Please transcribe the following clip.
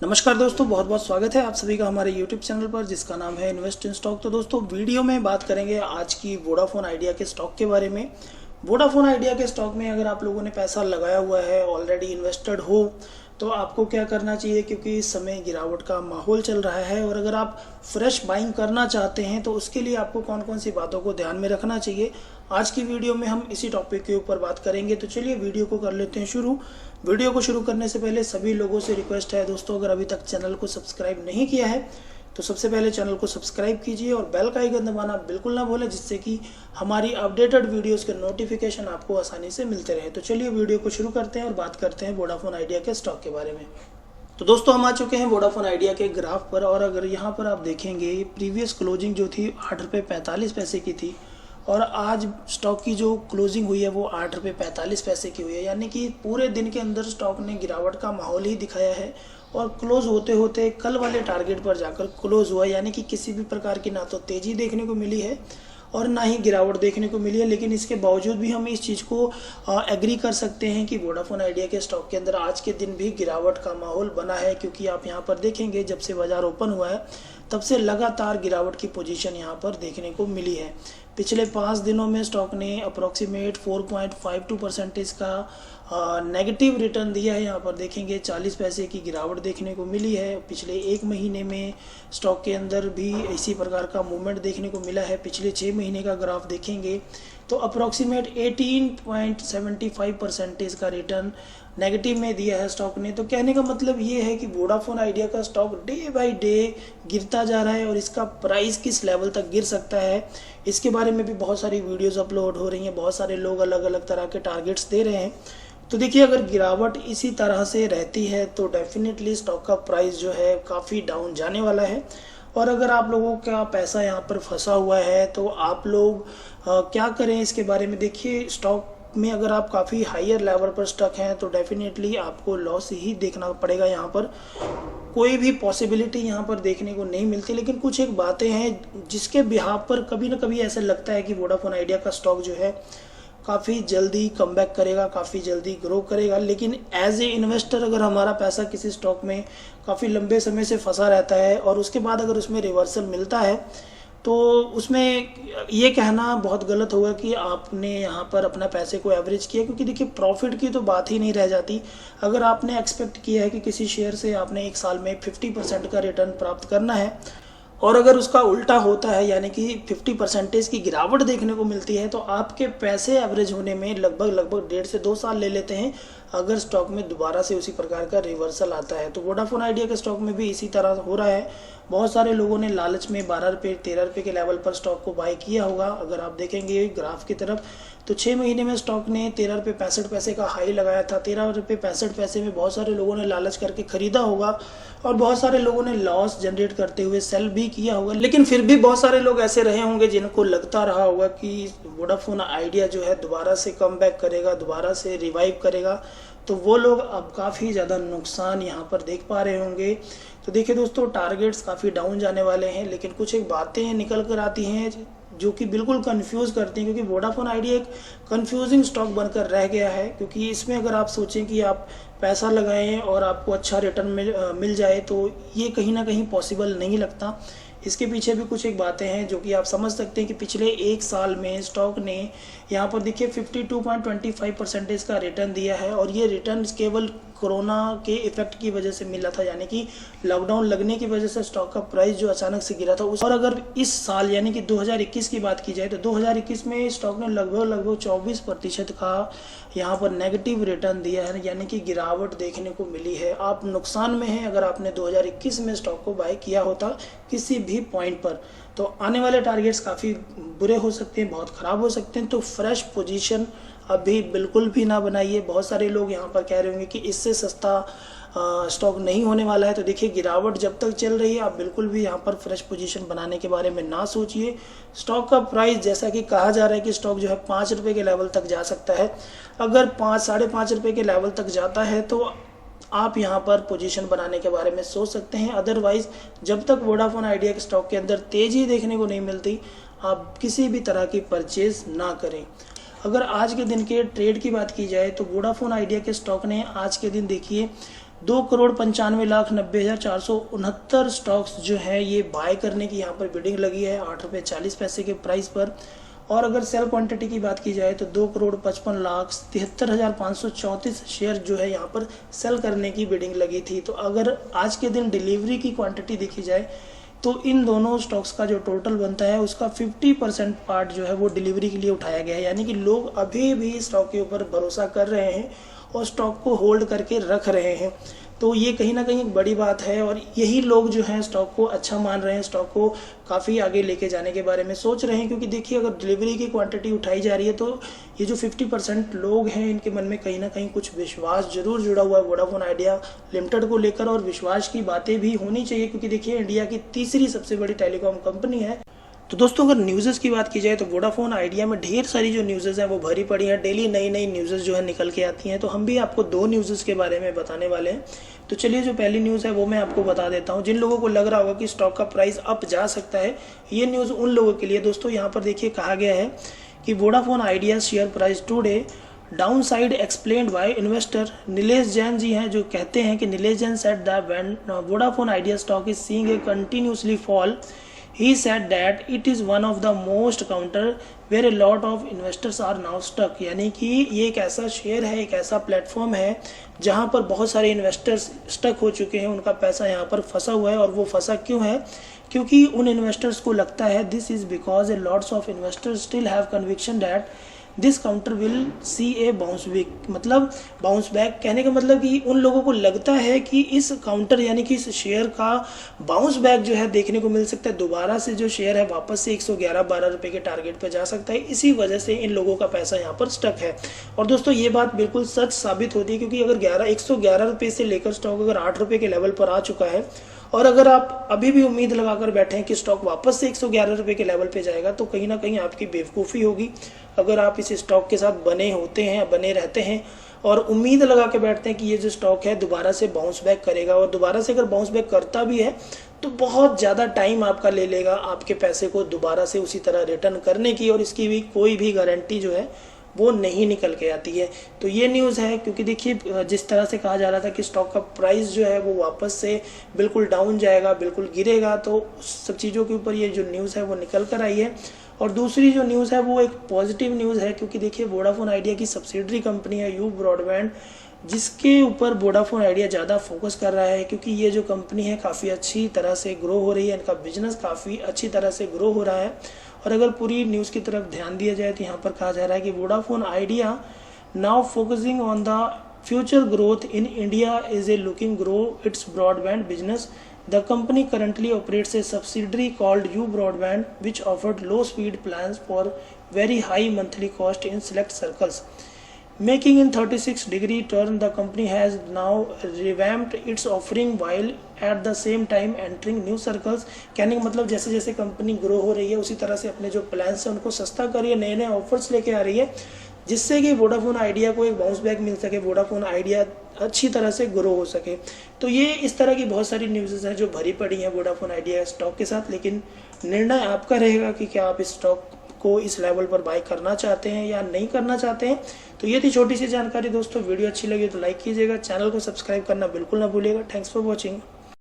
नमस्कार दोस्तों, बहुत बहुत स्वागत है आप सभी का हमारे YouTube चैनल पर जिसका नाम है इन्वेस्ट इन स्टॉक। तो दोस्तों वीडियो में बात करेंगे आज की वोडाफोन आइडिया के स्टॉक के बारे में। वोडाफोन आइडिया के स्टॉक में अगर आप लोगों ने पैसा लगाया हुआ है, ऑलरेडी इन्वेस्टेड हो, तो आपको क्या करना चाहिए, क्योंकि इस समय गिरावट का माहौल चल रहा है और अगर आप फ्रेश बाइंग करना चाहते हैं तो उसके लिए आपको कौन कौन सी बातों को ध्यान में रखना चाहिए, आज की वीडियो में हम इसी टॉपिक के ऊपर बात करेंगे। तो चलिए वीडियो को कर लेते हैं शुरू। वीडियो को शुरू करने से पहले सभी लोगों से रिक्वेस्ट है दोस्तों, अगर अभी तक चैनल को सब्सक्राइब नहीं किया है तो सबसे पहले चैनल को सब्सक्राइब कीजिए और बेल का आइकन दबाना बिल्कुल ना भूलें, जिससे कि हमारी अपडेटेड वीडियोस के नोटिफिकेशन आपको आसानी से मिलते रहे। तो चलिए वीडियो को शुरू करते हैं और बात करते हैं वोडाफोन आइडिया के स्टॉक के बारे में। तो दोस्तों हम आ चुके हैं वोडाफोन आइडिया के ग्राफ पर, और अगर यहाँ पर आप देखेंगे प्रीवियस क्लोजिंग जो थी 8 रुपये 45 पैसे की थी और आज स्टॉक की जो क्लोजिंग हुई है वो 8 रुपये 45 पैसे की हुई है, यानी कि पूरे दिन के अंदर स्टॉक ने गिरावट का माहौल ही दिखाया है और क्लोज होते होते कल वाले टारगेट पर जाकर क्लोज हुआ, यानी कि किसी भी प्रकार की ना तो तेज़ी देखने को मिली है और ना ही गिरावट देखने को मिली है। लेकिन इसके बावजूद भी हम इस चीज़ को एग्री कर सकते हैं कि वोडाफोन आइडिया के स्टॉक के अंदर आज के दिन भी गिरावट का माहौल बना है, क्योंकि आप यहाँ पर देखेंगे जब से बाज़ार ओपन हुआ है तब से लगातार गिरावट की पोजीशन यहाँ पर देखने को मिली है। पिछले 5 दिनों में स्टॉक ने अप्रॉक्सीमेट 4.52% का नेगेटिव रिटर्न दिया है। यहाँ पर देखेंगे 40 पैसे की गिरावट देखने को मिली है। पिछले 1 महीने में स्टॉक के अंदर भी इसी प्रकार का मूवमेंट देखने को मिला है। पिछले 6 महीने का ग्राफ देखेंगे तो अप्रॉक्सीमेट 18.75% का रिटर्न नेगेटिव में दिया है स्टॉक ने। तो कहने का मतलब ये है कि वोडाफोन आइडिया का स्टॉक डे बाय डे गिरता जा रहा है और इसका प्राइस किस लेवल तक गिर सकता है, इसके बारे में भी बहुत सारी वीडियोस अपलोड हो रही हैं। बहुत सारे लोग अलग अलग तरह के टारगेट्स दे रहे हैं। तो देखिए, अगर गिरावट इसी तरह से रहती है तो डेफिनेटली स्टॉक का प्राइस जो है काफ़ी डाउन जाने वाला है। और अगर आप लोगों का पैसा यहाँ पर फंसा हुआ है तो आप लोग क्या करें इसके बारे में देखिए। स्टॉक में अगर आप काफ़ी हायर लेवल पर स्टक हैं तो डेफिनेटली आपको लॉस ही देखना पड़ेगा। यहाँ पर कोई भी पॉसिबिलिटी यहाँ पर देखने को नहीं मिलती। लेकिन कुछ एक बातें हैं जिसके बिहाफ पर कभी ना कभी ऐसा लगता है कि वोडाफोन आइडिया का स्टॉक जो है काफ़ी जल्दी कमबैक करेगा, काफ़ी जल्दी ग्रो करेगा। लेकिन एज ए इन्वेस्टर अगर हमारा पैसा किसी स्टॉक में काफ़ी लंबे समय से फंसा रहता है और उसके बाद अगर उसमें रिवर्सल मिलता है तो उसमें ये कहना बहुत गलत होगा कि आपने यहाँ पर अपना पैसे को एवरेज किया, क्योंकि देखिए प्रॉफिट की तो बात ही नहीं रह जाती। अगर आपने एक्सपेक्ट किया है कि किसी शेयर से आपने 1 साल में 50% का रिटर्न प्राप्त करना है और अगर उसका उल्टा होता है, यानी कि 50% की गिरावट देखने को मिलती है, तो आपके पैसे एवरेज होने में लगभग 1.5 से 2 साल ले लेते हैं अगर स्टॉक में दोबारा से उसी प्रकार का रिवर्सल आता है। तो वोडाफोन आइडिया के स्टॉक में भी इसी तरह हो रहा है। बहुत सारे लोगों ने लालच में 12 रुपये 13 रुपये के लेवल पर स्टॉक को बाय किया होगा। अगर आप देखेंगे ग्राफ की तरफ तो 6 महीने में स्टॉक ने 13 रुपये 65 पैसे का हाई लगाया था। 13 रुपये 65 पैसे में बहुत सारे लोगों ने लालच करके खरीदा होगा और बहुत सारे लोगों ने लॉस जनरेट करते हुए सेल भी किया होगा। लेकिन फिर भी बहुत सारे लोग ऐसे रहे होंगे जिनको लगता रहा होगा कि वोडाफोन आइडिया जो है दोबारा से कम बैक करेगा, दोबारा से रिवाइव करेगा। तो वो लोग अब काफ़ी ज़्यादा नुकसान यहाँ पर देख पा रहे होंगे। तो देखिए दोस्तों, टारगेट्स काफ़ी डाउन जाने वाले हैं, लेकिन कुछ एक बातें निकल कर आती हैं जो कि बिल्कुल कंफ्यूज करती हैं, क्योंकि वोडाफोन आइडिया एक कंफ्यूजिंग स्टॉक बनकर रह गया है। क्योंकि इसमें अगर आप सोचें कि आप पैसा लगाएं और आपको अच्छा रिटर्न मिल जाए तो ये कहीं ना कहीं पॉसिबल नहीं लगता। इसके पीछे भी कुछ एक बातें हैं जो कि आप समझ सकते हैं कि पिछले 1 साल में स्टॉक ने यहाँ पर देखिए 52.25% का रिटर्न दिया है और ये रिटर्न केवल कोरोना के इफेक्ट की वजह से मिला था, यानी कि लॉकडाउन लगने की वजह से स्टॉक का प्राइस जो अचानक से गिरा था और अगर इस साल यानी कि 2021 की बात की जाए तो 2021 में स्टॉक ने लगभग 24% का यहाँ पर नेगेटिव रिटर्न दिया है, यानी कि गिरावट देखने को मिली है। आप नुकसान में हैं अगर आपने 2021 में स्टॉक को बाय किया होता किसी भी पॉइंट पर। तो आने वाले टारगेट्स काफ़ी बुरे हो सकते हैं, बहुत ख़राब हो सकते हैं। तो फ्रेश पोजीशन अभी बिल्कुल भी ना बनाइए। बहुत सारे लोग यहाँ पर कह रहे होंगे कि इससे सस्ता स्टॉक नहीं होने वाला है। तो देखिए, गिरावट जब तक चल रही है आप बिल्कुल भी यहाँ पर फ्रेश पोजीशन बनाने के बारे में ना सोचिए। स्टॉक का प्राइस जैसा कि कहा जा रहा है कि स्टॉक जो है 5 रुपये के लेवल तक जा सकता है। अगर 5-5.5 रुपये के लेवल तक जाता है तो आप यहाँ पर पोजीशन बनाने के बारे में सोच सकते हैं। अदरवाइज जब तक वोडाफोन आइडिया के स्टॉक के अंदर तेज़ी देखने को नहीं मिलती आप किसी भी तरह की परचेज ना करें। अगर आज के दिन के ट्रेड की बात की जाए तो वोडाफोन आइडिया के स्टॉक ने आज के दिन देखिए 2,95,90,469 स्टॉक्स जो है ये बाय करने की यहाँ पर बिडिंग लगी है ₹8.40 के प्राइस पर। और अगर सेल क्वांटिटी की बात की जाए तो 2,55,73,534 शेयर जो है यहाँ पर सेल करने की बिडिंग लगी थी। तो अगर आज के दिन डिलीवरी की क्वांटिटी देखी जाए तो इन दोनों स्टॉक्स का जो टोटल बनता है उसका 50% पार्ट जो है वो डिलीवरी के लिए उठाया गया है, यानी कि लोग अभी भी स्टॉक के ऊपर भरोसा कर रहे हैं और स्टॉक को होल्ड करके रख रहे हैं। तो ये कहीं ना कहीं एक बड़ी बात है और यही लोग जो हैं स्टॉक को अच्छा मान रहे हैं, स्टॉक को काफ़ी आगे लेके जाने के बारे में सोच रहे हैं। क्योंकि देखिए अगर डिलीवरी की क्वांटिटी उठाई जा रही है तो ये जो 50% लोग हैं इनके मन में कहीं ना कहीं कुछ विश्वास जरूर जुड़ा हुआ है वोडाफोन आइडिया लिमिटेड को लेकर, और विश्वास की बातें भी होनी चाहिए क्योंकि देखिए इंडिया की तीसरी सबसे बड़ी टेलीकॉम कंपनी है। तो दोस्तों अगर न्यूज़ की बात की जाए तो वोडाफोन आइडिया में ढेर सारी जो न्यूज़ हैं वो भरी पड़ी हैं, डेली नई नई न्यूज़ जो है निकल के आती हैं। तो हम भी आपको 2 न्यूज़ के बारे में बताने वाले हैं। तो चलिए जो पहली न्यूज़ है वो मैं आपको बता देता हूं। जिन लोगों को लग रहा होगा कि स्टॉक का प्राइस अप जा सकता है, ये न्यूज़ उन लोगों के लिए दोस्तों। यहाँ पर देखिए कहा गया है कि Vodafone Idea share price today downside explained by investor Nilesh Jain ji हैं, जो कहते हैं कि Nilesh Jain said that when Vodafone Idea stock is seeing a continuously fall, he said that it is one of the most counter where a lot of investors are now stuck। यानी कि ये एक ऐसा शेयर है, एक ऐसा प्लेटफॉर्म है जहां पर बहुत सारे इन्वेस्टर्स स्टक हो चुके हैं, उनका पैसा यहाँ पर फंसा हुआ है। और वो फंसा क्यों है? क्योंकि उन इन्वेस्टर्स को लगता है this is because A lots of investors still have conviction that this counter will see A bounce back. मतलब बाउंस बैक कहने का मतलब कि उन लोगों को लगता है कि इस काउंटर यानी कि इस शेयर का बाउंस बैक जो है देखने को मिल सकता है, दोबारा से जो शेयर है वापस से 111-12 रुपए के टारगेट पे जा सकता है। इसी वजह से इन लोगों का पैसा यहाँ पर स्टक है। और दोस्तों ये बात बिल्कुल सच साबित होती है क्योंकि अगर 111 रुपये से लेकर स्टॉक अगर 8 रुपये के लेवल पर आ चुका है और अगर आप अभी भी उम्मीद लगाकर बैठे हैं कि स्टॉक वापस से 111 रुपये के लेवल पे जाएगा तो कहीं ना कहीं आपकी बेवकूफ़ी होगी। अगर आप इस स्टॉक के साथ बने होते हैं, बने रहते हैं और उम्मीद लगा के बैठते हैं कि ये जो स्टॉक है दोबारा से बाउंस बैक करेगा, और दोबारा से अगर बाउंस बैक करता भी है तो बहुत ज़्यादा टाइम आपका ले लेगा आपके पैसे को दोबारा से उसी तरह रिटर्न करने की, और इसकी भी कोई भी गारंटी जो है वो नहीं निकल के आती है। तो ये न्यूज़ है क्योंकि देखिए जिस तरह से कहा जा रहा था कि स्टॉक का प्राइस जो है वो वापस से बिल्कुल डाउन जाएगा, बिल्कुल गिरेगा, तो सब चीज़ों के ऊपर ये जो न्यूज़ है वो निकल कर आई है। और दूसरी जो न्यूज़ है वो एक पॉजिटिव न्यूज़ है क्योंकि देखिए वोडाफोन आइडिया की सब्सिडरी कंपनी है यू ब्रॉडबैंड, जिसके ऊपर वोडाफोन आइडिया ज़्यादा फोकस कर रहा है क्योंकि ये जो कंपनी है काफ़ी अच्छी तरह से ग्रो हो रही है, इनका बिजनेस काफ़ी अच्छी तरह से ग्रो हो रहा है। और अगर पूरी न्यूज़ की तरफ ध्यान दिया जाए तो यहाँ पर कहा जा रहा है कि Vodafone idea now focusing on the future growth in India is a looking grow it's broadband business. The company currently operates a subsidiary called U Broadband, which offered low-speed plans for very high monthly cost in select circles. Making in 36-degree turn, the company has now revamped its offering while at the same time entering new circles। कहने का मतलब जैसे जैसे company grow हो रही है उसी तरह से अपने जो प्लान्स हैं उनको सस्ता कर रही है, नए नए ऑफर्स लेके आ रही है जिससे कि वोडाफोन आइडिया को एक बाउंस बैक मिल सके, वोडाफोन आइडिया अच्छी तरह से ग्रो हो सके। तो ये इस तरह की बहुत सारी न्यूज़ हैं जो भरी पड़ी हैं वोडाफोन आइडिया स्टॉक के साथ, लेकिन निर्णय आपका रहेगा कि क्या आप इस स्टॉक को इस लेवल पर बाय करना चाहते हैं या नहीं करना चाहते हैं। तो ये थी छोटी सी जानकारी दोस्तों। वीडियो अच्छी लगी तो लाइक कीजिएगा, चैनल को सब्सक्राइब करना बिल्कुल ना भूलिएगा। Thanks for watching.